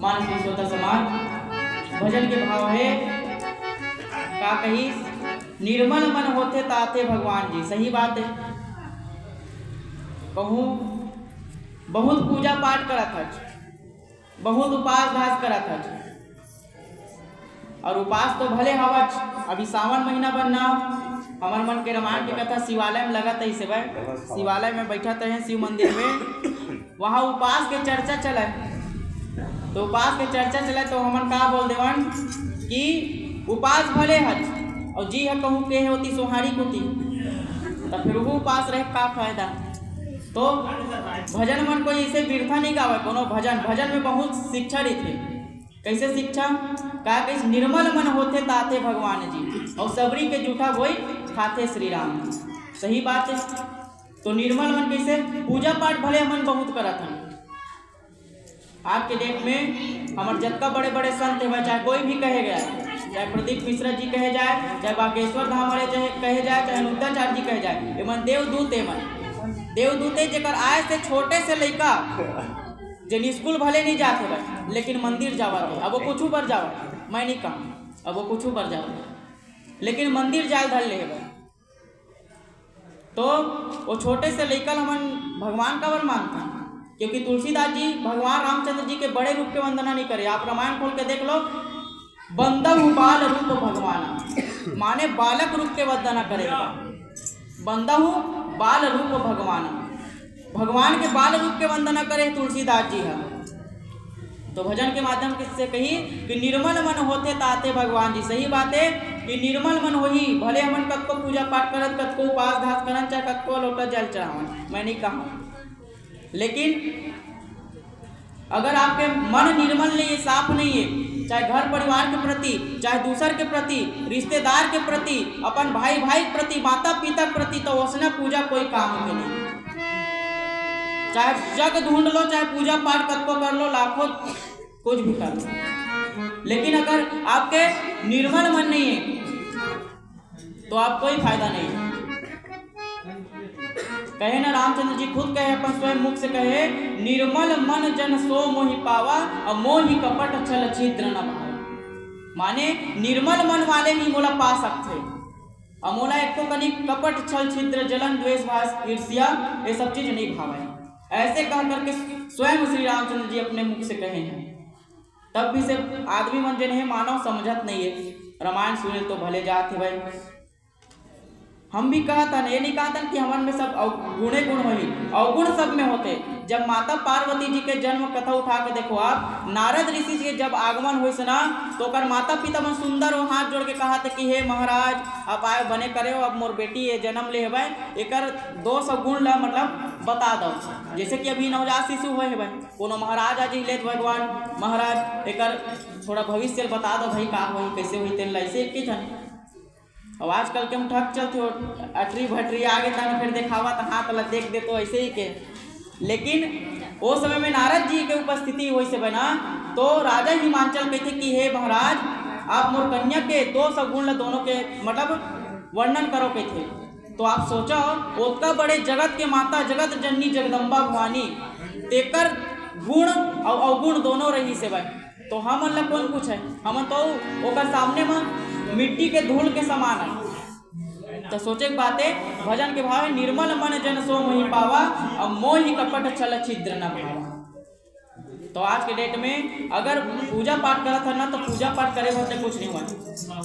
मानस होता समाज। भजन के भाव है का कही, निर्मल मन होते ताते भगवान जी। सही बात है। कहूँ बहुत पूजा पाठ करा था, बहुत उपास घास करा था, और उपास तो भले हवच। अभी सावन महीना बनना हमार मन के रामायण की कथा शिवालय में लगा था। इसे भाई शिवालय में बैठा था शिव मंदिर में, वहाँ उपास के चर्चा चला। तो उपास के चर्चा चला तो हमन का बोल देवन कि उपास भले हज और जी है कहूँ के होती सोहारी कोती, तो फिर वो उपास रहे का फायदा। तो भजन मन कोई इसे बिरथा नहीं गावे कोनो भजन। भजन में बहुत शिक्षा रही थी। कैसे शिक्षा का, कैसे निर्मल मन होते ताते भगवान जी, और सबरी के जूठा वही खाते श्री राम। सही बात है। तो निर्मल मन कैसे, पूजा पाठ भले हमन बहुत करत हन। आज के डेट में हमारे जितना बड़े बड़े संत है, चाहे कोई भी कहे गया, चाहे प्रदीप मिश्रा जी कहे जाए, चाहे बागेश्वर धाम वाले कहे जाए, चाहे अनुद्धाचार्य जी कहे जाए, एमन देवदूत। देवदूत जकर आय से छोटे से लड़का जिन स्कूल भले नहीं जाते भाई, लेकिन मंदिर जावा थे। अब वो कुछ पर जावा, मैं नहीं कहूँ, अब वो कुछ पर जावा, लेकिन मंदिर जाए धर ले भाई। तो वो छोटे से लेकर हम भगवान का वर मानता है, क्योंकि तुलसीदास जी भगवान रामचंद्र जी के बड़े रूप के वंदना नहीं करे। आप रामायण खोल के देख लो, बंदहु बाल रूप भगवान, माने बालक रूप के वंदना करेगा। बंदहु बाल रूप भगवान, भगवान के बाल रूप के वंदना करे तुलसीदास जी है। तो भजन के माध्यम से कही कि निर्मल मन होते ताते भगवान जी। सही बात है कि निर्मल मन होही, भले हमन कतको पूजा पाठ करत, कतको उपास घास करन, चाहे कतको लोटा जल चढ़ावन, मैं नहीं कहूँ, लेकिन अगर आपके मन निर्मल नहीं है, साफ नहीं है, चाहे घर परिवार के प्रति, चाहे दूसर के प्रति, रिश्तेदार के प्रति, अपन भाई भाई के प्रति, माता पिता के प्रति, तो उसने पूजा कोई काम के नहीं। चाहे जग ढूंढ लो, चाहे पूजा पाठ कतको कर लो, लाखों कुछ भी कर लो, लेकिन अगर आपके निर्मल मन नहीं है तो आप कोई फायदा नहीं है। कहे ना रामचंद्र जी खुद कहे, अपन स्वयं मुख से कहे, निर्मल मन जन सो मोहि पावा, और मोहि कपट छल छिद्र न भावा। माने निर्मल मन वाले ही मोला पा सकते, और मोला एक तो कनी कपट छल छिद्र जलन द्वेष भास ईर्ष्या ये सब चीज नहीं भावे। ऐसे कह करके स्वयं श्री रामचंद्र जी अपने मुख से कहे हैं। तब भी से आदमी मन जो है मानव समझत नहीं है। रामायण सुने तो भले जाते भाई, हम भी कहता ये नहीं कहता कि हमन में सब गुणे गुण होही, अवगुण सब में होते। जब माता पार्वती जी के जन्म कथा उठा के देखो आप, नारद ऋषि जी जब आगमन हुई से ना, तो कर माता पिता मन सुंदर हो हाथ जोड़ के कहा थे कि हे महाराज आप आए बने करे हो, अब मोर बेटी ये जन्म ले है, एक 200 गुण ला मतलब बता दो। जैसे कि अभी नवजात शिशु हुए है भाई, कोनो महाराज आज ले भगवान महाराज एक थोड़ा भविष्य बता दो भाई, का हुई कैसे हुई तेल ऐसे एक ही जन। अब आजकल के हम ठग चलते हो, अटरी भटरी आगे था फिर दिखावा तो हाथ वाला देख दे तो ऐसे ही के। लेकिन वो समय में नारद जी के उपस्थिति हुई से बना, तो राजा हिमांचल कहते कि हे महाराज आप मोर कन्या के 200 गुण दोनों के मतलब वर्णन करो कहते। तो आप सोचो उतना बड़े जगत के माता, जगत जननी जगदम्बा भवानी, तेकर गुण और अवगुण दोनों रही से भाई, तो हम मतलब कौन कुछ है, हम तो ओकर सामने में मिट्टी के धूल के समान है। तो सोचे की बात है, भजन के भाव है निर्मल मन जन सो मोहि पावा, और मोहि कपट छल छिद्र न भावा। तो आज के डेट में अगर पूजा पाठ करा था ना, तो पूजा पाठ करे होते कुछ नहीं हुआ।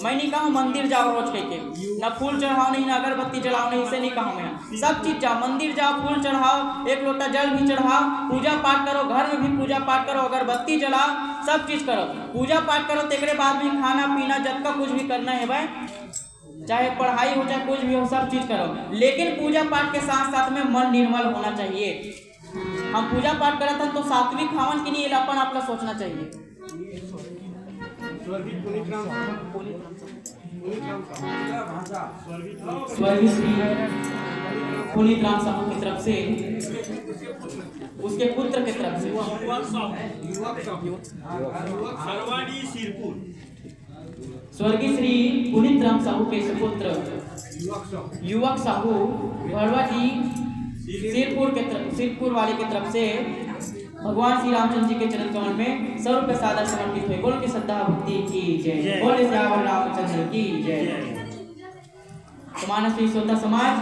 मैं नहीं कहूँ मंदिर जाओ रोज कह के, ना फूल चढ़ाओ नहीं, ना अगरबत्ती जलाओ नहीं, इसे नहीं कहूँ मैं। सब चीज जाओ, मंदिर जाओ, फूल चढ़ाओ, एक लोटा जल भी चढ़ाओ, पूजा पाठ करो, घर में भी पूजा पाठ करो, अगरबत्ती जलाओ, सब चीज करो, पूजा पाठ करो। तेरे बाद भी खाना पीना जब का कुछ भी करना है भाई, चाहे पढ़ाई हो चाहे कुछ भी हो, सब चीज करो, लेकिन पूजा पाठ के साथ साथ में मन निर्मल होना चाहिए। हम पूजा पाठ करते हैं तो सात्विक खावन के लिए अपन अपना सोचना चाहिए। स्वर्गीय पुनीत राम साहू की तरफ से, उसके पुत्र की तरफ से, स्वर्गीय श्री पुनीत राम साहू के सुपुत्र युवक साहू भरवा जी सिरपुर वाले की तरफ से भगवान श्री रामचंद्र जी के चरण कमल में सर्व सादर समर्पित हुए। बोल के श्रद्धा भक्ति की जय, बोले श्यावर रामचंद्र की जय। तो मानस श्रोता समाज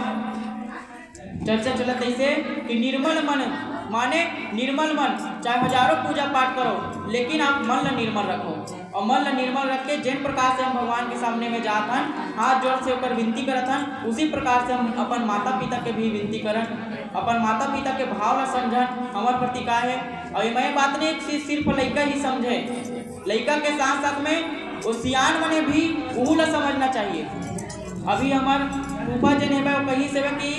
चर्चा चलत ऐसे कि निर्मल मन माने निर्मल मन, चाहे हजारों पूजा पाठ करो लेकिन आप मन ला निर्मल रखो। और मन ला निर्मल रख के जिन प्रकार से हम भगवान के सामने में जात हन, हाथ जोड़ से होकर विनती करत हन, उसी प्रकार से हम अपन माता पिता के भी विनती करन, अपन माता पिता के भाव ला समझन हमार प्रति का है। और मैं बात नहीं सिर्फ लड़का ही समझे, लड़का के साथ साथ में वो सियान बने भी वो ला समझना चाहिए। अभी हमार फूफा जन है वो कहीं से कि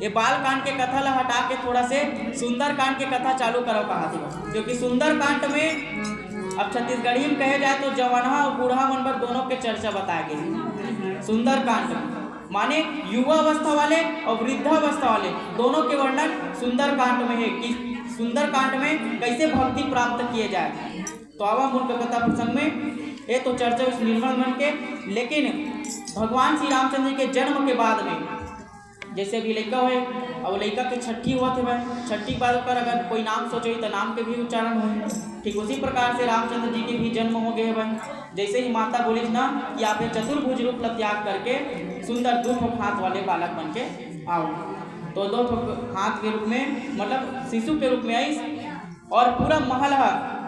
ये बाल कांड के कथा ला हटा के थोड़ा से सुंदर कांड के कथा चालू करो कहा थी, क्योंकि सुंदर कांड में अब छत्तीसगढ़ी में कहे जाए तो जवाना और बूढ़ा मन पर दोनों के चर्चा बताया गई। सुंदर कांड माने युवा अवस्था वाले और वृद्धावस्था वाले दोनों के वर्णन सुंदर कांड में है कि सुंदर कांड में कैसे भक्ति प्राप्त किए जाए। तो आवा मूल कथा प्रसंग में ये तो चर्चा उस निर्मल मन के। लेकिन भगवान श्री रामचंद्र के जन्म के बाद में जैसे भी लड़का हुए और लड़का के छठी हुआ थे भाई, छठी के बाद होकर अगर कोई नाम सोचे तो नाम के भी उच्चारण हुए। ठीक उसी प्रकार से रामचंद्र जी के भी जन्म हो गए भाई। जैसे ही माता बोली ना कि आप चतुर्भुज रूप ला त्याग करके सुंदर दो हाथ वाले बालक बन के आओ, तो दो हाथ के रूप में मतलब शिशु के रूप में आई और पूरा महल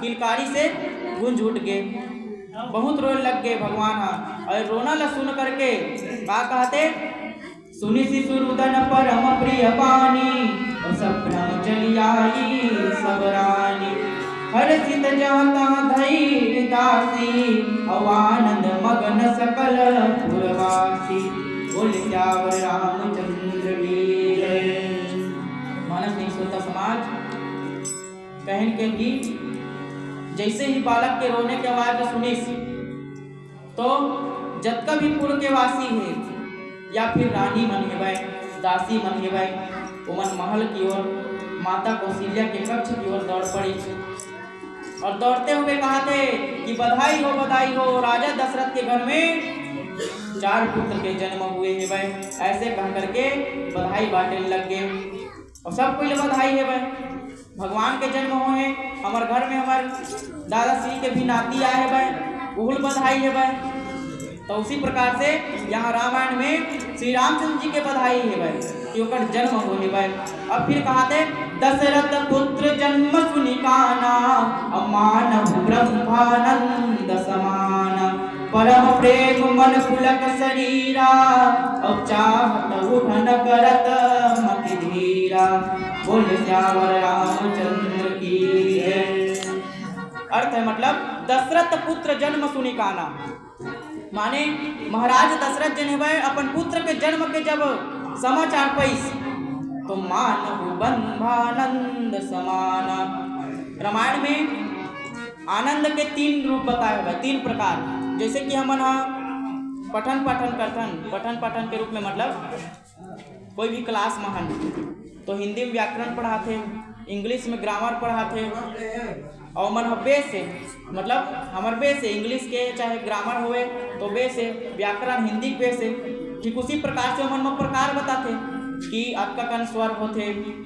किलकारी से गूंज उठ गए। बहुत रोने लग गए भगवान और रोना ला सुन करके क्या कहते, सुनि शिशु रुदन परम प्रिय पानी और सपना चली आई सब रानी, हर्षित जाता धैर्य दासी और आनंद मगन सकल पुरवासी। बोले श्यावर रामचंद्र की जय। मानस नहीं श्रोता समाज कहन के भी जैसे ही बालक के रोने की आवाज सुनी तो जतका भी पुर के वासी है या फिर रानी मन हेबै, दासी मन हेबै, उमन महल की ओर माता कौशल्या के कक्ष की ओर दौड़ पड़ी और दौड़ते हुए कहा थे कि बधाई हो राजा दशरथ के घर में 4 पुत्र के जन्म हुए हैं भाई। ऐसे कह करके बधाई बांटने लग गए और सब कोई बधाई है भाई, भगवान के जन्म हुए, हमारे घर में हमारे दादाश्री के भी नाती आए हैं भाई, उहुल बधाई है भाई। तो उसी प्रकार से यहाँ रामायण में श्री रामचंद्र जी के बधाई है भाई कि उनका जन्म हो है भाई। अब फिर कहा थे दशरथ पुत्र जन्म सुनि काना, अमानव ब्रह्मानंद समान, परम प्रेम मन पुलक शरीरा, अब चाहत उठन करत मति धीरा। बोले श्यावर रामचंद्र की जय। अर्थ है मतलब दशरथ पुत्र जन्म सुनि काना माने महाराज दशरथ जन है अपन पुत्र के जन्म के जब समाचार पैस तो मानव बंधानंद समान। रामायण में आनंद के 3 रूप बताए हुए, 3 प्रकार। जैसे कि हम पठन पाठन के रूप में मतलब कोई भी क्लास में हन तो हिंदी में व्याकरण पढ़ाते, इंग्लिश में ग्रामर पढ़ाते और मन बेस से मतलब हमारे बेस से इंग्लिश के चाहे ग्रामर हुए तो बेस से व्याकरण हिंदी बेस से। ठीक उसी प्रकार से मन प्रकार बताते कि अक्का कन स्वर होते,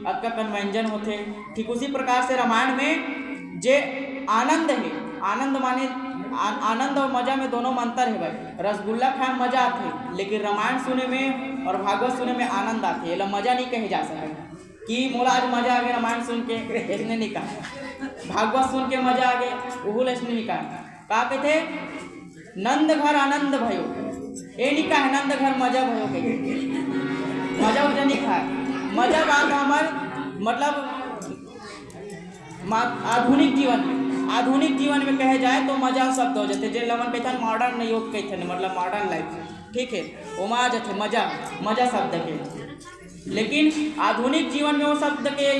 अक्का कन व्यंजन होते। ठीक उसी प्रकार से रामायण में जे आनंद है, आनंद माने आनंद और मजा में दोनों में अंतर है भाई। रसगुल्ला खाए में मजा आते लेकिन रामायण सुने में और भागवत सुने में आनंद आते है, मजा नहीं कहे जा सकता कि मोला आज मजा आ गया रामायण सुन के, इसने नहीं कहा। भागवत सुन के मजा आ गया उहुल इसने नहीं कहा कहते नंद घर आनंद भयो, ये नहीं कहा नंद घर मजा भयो कहे, मजा उजा नहीं खाए। मजा बात हमार मतलब आधुनिक जीवन में कहे जाए तो मजा शब्द हो जाते जे लमन कहते मॉडर्न योग कहते मतलब मॉडर्न लाइफ। ठीक है वो आ जाते मजा शब्द के, लेकिन आधुनिक जीवन में वो शब्द के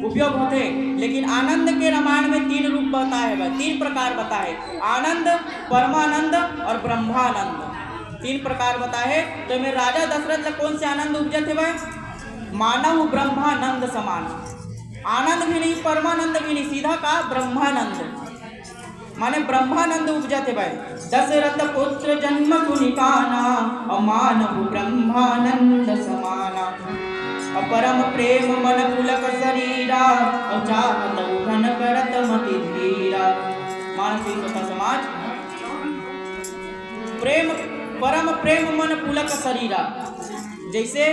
उपयोग होते। लेकिन आनंद के रामायण में 3 रूप बताए है, 3 प्रकार बताए, आनंद, परमानंद और ब्रह्मानंद, 3 प्रकार बताए। तो मेरे राजा दशरथ कौन से आनंद उपजते भाई? मानव ब्रह्मानंद समान, आनंद भी नहीं परमानंद भी नहीं, सीधा का ब्रह्मानंद माने ब्रह्मानंद उपजते भाई। दशरथ पुत्र जन्म सुनि काना, अमानव ब्रह्मानंद समाना। परम प्रेम मन पुलक शरीरा और चाहत उठन करत मति धीरा। मानसी स्वतः समाज प्रेम परम प्रेम मन पुलक शरीरा। जैसे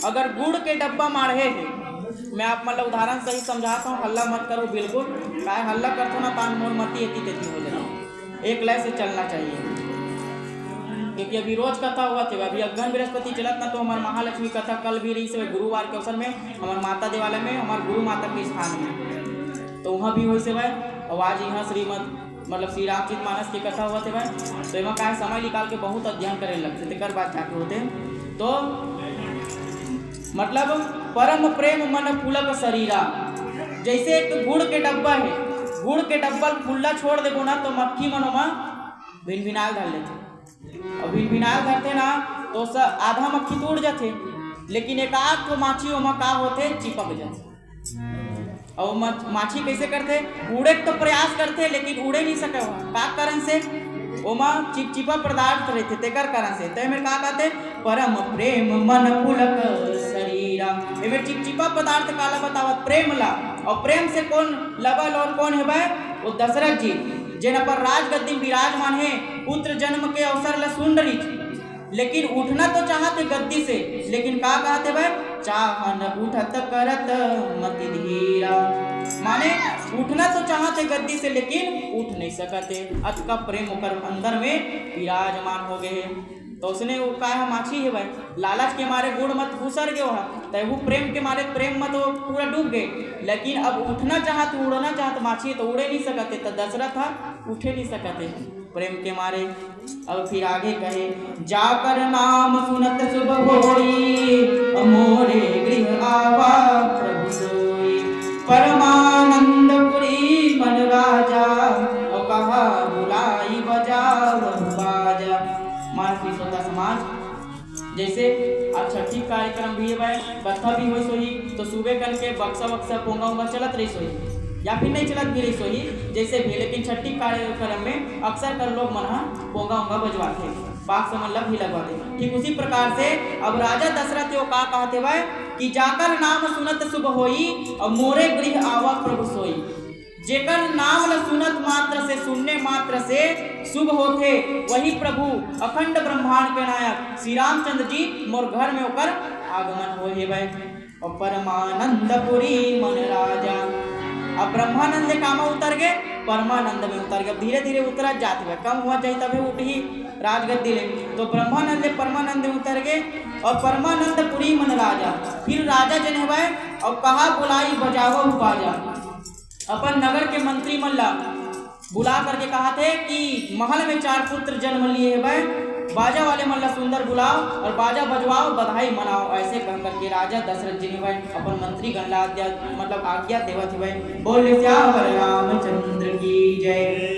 अगर गुड़ के डब्बा मारे है, मैं आप मतलब उदाहरण से ही समझाता हूँ, हल्ला मत करो बिल्कुल, काय हल्ला करते ना तान मोर मती एती तेती हो जाए, एक लय से चलना चाहिए। क्योंकि अभी रोज कथा हुआ थे, अभी अगन बृहस्पति चलत ना, तो हमारे महालक्ष्मी कथा कल भी रही से गुरुवार के अवसर में हमारे माता देवालय में, हमारे गुरु माता के स्थान में, तो वहाँ भी हुई से भाई। और आज यहाँ श्रीमद मतलब श्री रामचरित मानस की कथा हुआ थे भाई, तो यहाँ का समय निकाल के बहुत अध्ययन करे लगते थे, कर बात जाके होते। तो मतलब परम प्रेम मन पुलक शरीरा। जैसे एक गुड़ के डब्बा है, गुड़ के डब्बा खुला छोड़ देगो ना तो मक्खी मनोमा भिनभिनाल धर लेते, और भिनभिनाल धरते ना तो आधा मक्खी तो उड़ जाते, लेकिन एक आध तो माछी ओमा का होते चिपक जाते। और माछी कैसे करते, उड़े तो प्रयास करते लेकिन उड़े नहीं सके, का कारण से ओमा चिपचिपा पदार्थ रहते तेकर कारण से। तो में का कहते परम प्रेम मन पुलक शरीरा। एमें चिपचिपा पदार्थ काला बतावत प्रेम ला, और प्रेम से कौन लगल और कौन है भाई, वो दशरथ जी जिन पर राजगद्दी विराजमान है, पुत्र जन्म के अवसर ला सुंदरी, लेकिन उठना तो चाहते गद्दी से, लेकिन का कहते भाई चाहन उठत करत मति धीरा। माने उठना तो चाहते गद्दी से लेकिन उठ नहीं सकते, अत का प्रेम होकर अंदर में विराजमान हो गए। तो उसने वो कहा माछी है भाई, लालच के मारे गुड़ मत घुसर गए वहाँ, तो वो प्रेम के मारे प्रेम मत वो पूरा डूब गए, लेकिन अब उठना चाहते उड़ना चाहते माछी तो उड़े नहीं सकते, तो दशरथ था उठे नहीं सकते प्रेम के मारे। अब फिर आगे कहे जाकर नाम सुनत शुभ होई, मोरे गृह आवा प्रभु सोई, परमानंदपुरी मन राजा, और कहा बुलाई बजाव बाजा। मानसी स्वतः समाज जैसे आज छठी कार्यक्रम भी है, कथा भी हो सोई, तो सुबह करके बक्सा बक्सा पोंगा उंगा चलत रही सोई, या फिर नहीं चलत भी रही सोई जैसे भी, लेकिन छठी कार्यक्रम में अक्सर कर लोग मन पोंगा उंगा बजवाते, पाक से मतलब भी लगवाते। ठीक उसी प्रकार से अब राजा दशरथ का कहते भाई कि जाकर नाम सुनत शुभ होई, और मोरे गृह आवा प्रभु सोई। जेकर नाम ल सुनत मात्र से, सुनने मात्र से शुभ होते, वही प्रभु अखंड ब्रह्मांड के नायक श्री रामचंद्र जी मोर घर में होकर आगमन हो हे भाई। और परमानंदपुरी मन राजा, अब ब्रह्मानंद कामा उतर गए, परमानंद में उतर गए, अब धीरे धीरे उतरा जाते हुए कम हुआ चाहिए तभी उठ ही राजगद्दी ले, तो ब्रह्मानंद परमानंद में उतर गए, और परमानंदपुरी मन राजा। फिर राजा जन है भाई, और कहा बुलाई बजावो बाजा, अपन नगर के मंत्री मल्ला बुला करके कहा थे कि महल में 4 पुत्र जन्म लिए है भाई, बाजा वाले मल्ला सुंदर बुलाओ और बाजा बजवाओ बधाई मनाओ। ऐसे कह करके राजा दशरथ जी ने भाई अपन मंत्री गण मतलब आज्ञा देवत है भाई। बोले श्यावर रामचंद्र की जय।